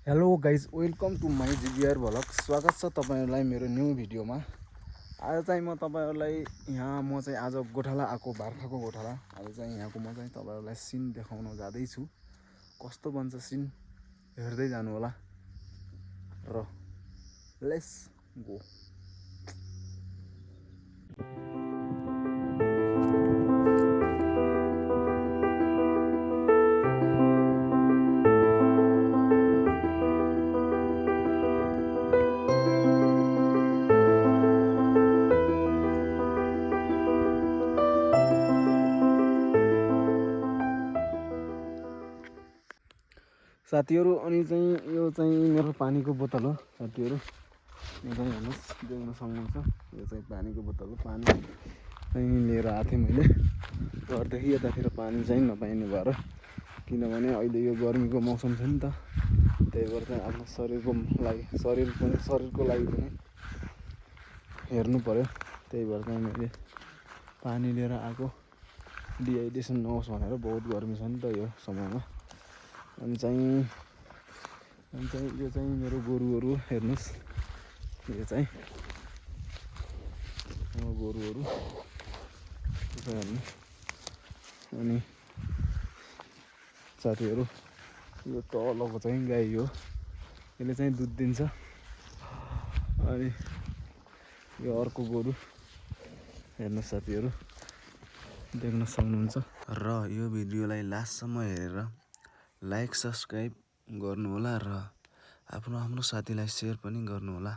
Hello guys, welcome to my जिबिआर vlog. स्वागत छ तपाईँहरूलाई मेरो न्यू भिडियोमा। आज चाहिँ म तपाईँहरूलाई यहाँ म चाहिँ आज गोठाला आएको, भार्खाको गोठाला। आज चाहिँ यहाँको म चाहिँ तपाईँहरूलाई सिन देखाउन जाँदैछु। कस्तो बन्छ सिन हेर्दै जानु होला र लेट्स गो। साथीहरू, अनि चाहिँ यो चाहिँ मेरो पानीको बोतल हो साथीहरू। यो चाहिँ हेर्नुहोस्, देख्न सक्नुहुन्छ, यो चाहिँ पानीको बोतल हो। पानी चाहिँ लिएर आएको थिएँ मैले घरदेखि यतातिर पानी चाहिँ नपाइने भएर, किनभने अहिले यो गर्मीको मौसम छ नि त, त्यही भएर चाहिँ आफ्नो शरीरको लागि पनि हेर्नु पर्यो। त्यही भएर चाहिँ मैले पानी लिएर आएको, डिहाइड्रेसन नहोस् भनेर। बहुत गर्मी छ नि त यो समयमा। अनि चाहिँ यो चाहिँ मेरो गोरुहरू हेर्नुहोस्, यो चाहिँ गोरुहरू हेर्नु। अनि साथीहरू, यो तलको चाहिँ गाई हो, यसले चाहिँ दुध दिन्छ। अनि यो अर्को गोरु हेर्नुहोस् साथीहरू, देख्न सक्नुहुन्छ। र यो भिडियोलाई लास्टसम्म हेरेर लाइक सब्सक्राइब गर्नुहोला र आफ्नो साथीलाई सेयर पनि गर्नुहोला।